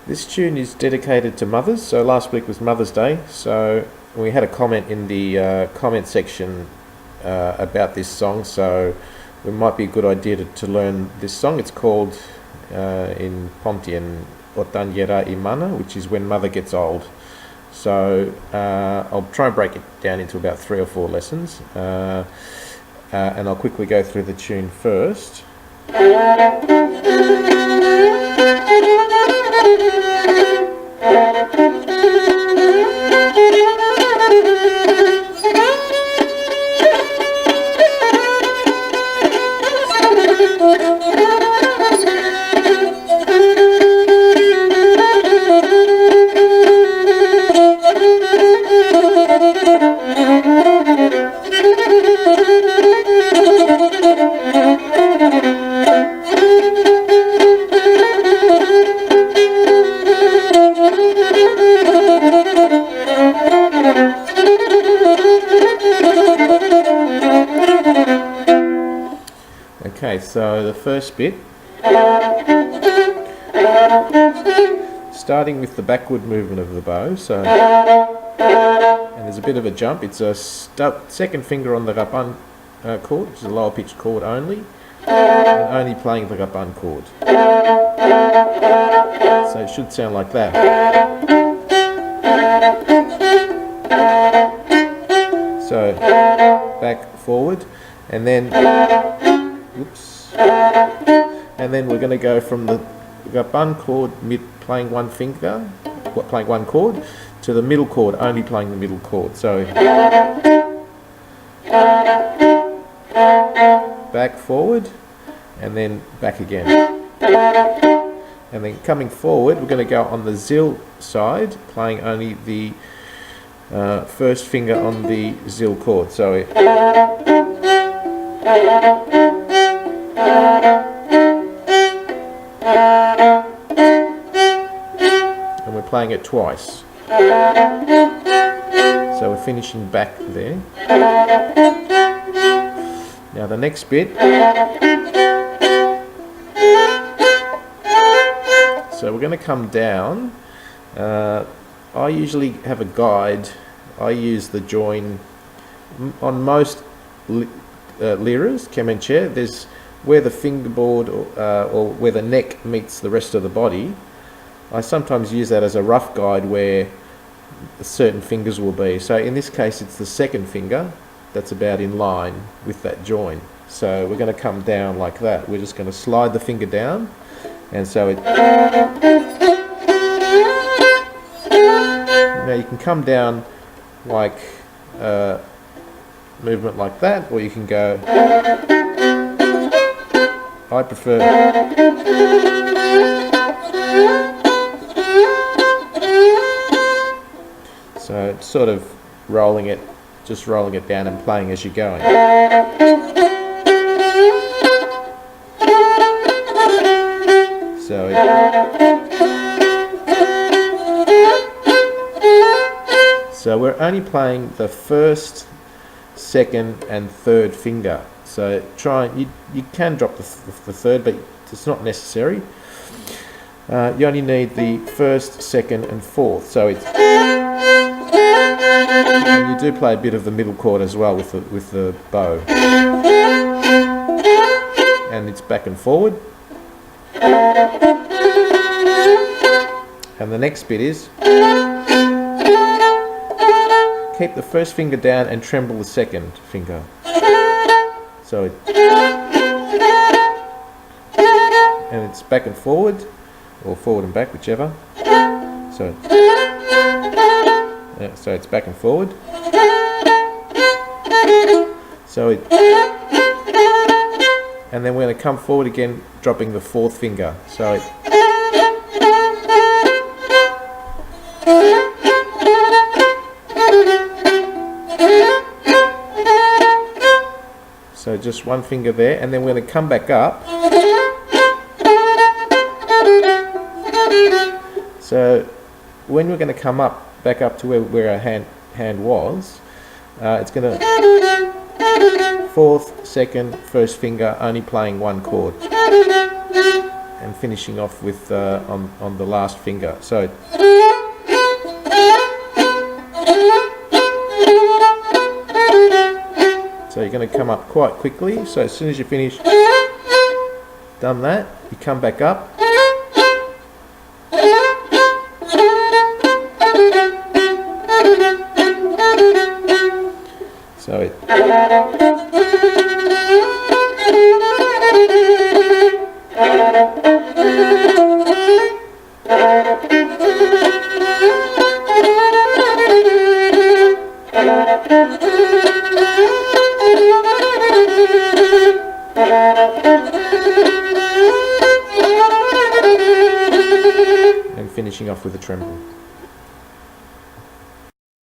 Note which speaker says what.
Speaker 1: This tune is dedicated to mothers. So last week was Mother's Day, so we had a comment in the comment section about this song, so it might be a good idea to learn this song. It's called in Pontian Otan, Yera, which is when mother gets old. So I'll try and break it down into about 3 or 4 lessons, and I'll quickly go through the tune first. Okay, so the first bit, starting with the backward movement of the bow, so, and there's a bit of a jump. It's a second finger on the rapan chord, which is a lower pitched chord only, and only playing the rapan chord. So it should sound like that. So back, forward, and then and then we're going to go from the rapan chord playing one finger, playing one chord, to the middle chord only playing the middle chord. So back, forward, and then back again. And then coming forward, we're going to go on the zil side, playing only the first finger on the zil chord. So and we're playing it twice. So we're finishing back there. Now the next bit. So we're going to come down. I usually have a guide. I use the join on most liras, Kemenche. There's where the fingerboard or where the neck meets the rest of the body. I sometimes use that as a rough guide where certain fingers will be. So in this case it's the second finger that's about in line with that join. So we're going to come down like that. We're just going to slide the finger down, and so it. Now you can come down like movement like that, or you can go. I prefer. So it's sort of rolling it, just rolling it down and playing as you're going. So we're only playing the first, second, and third finger. So you can drop the third, but it's not necessary. You only need the first, second, and fourth. So it's, and you do play a bit of the middle chord as well with the bow, and it's back and forward. And the next bit is keep the first finger down and tremble the second finger. So and it's back and forward, or forward and back, whichever. So it's back and forward. And then we're going to come forward again, dropping the fourth finger. So just one finger there, and then we're going to come back up. So when we're going to come back up to where our hand was, it's going to fourth, second, first finger, only playing one chord. and finishing off with on the last finger. So you're going to come up quite quickly. So as soon as you finish, done that, you come back up. So it and finishing off with a tremble.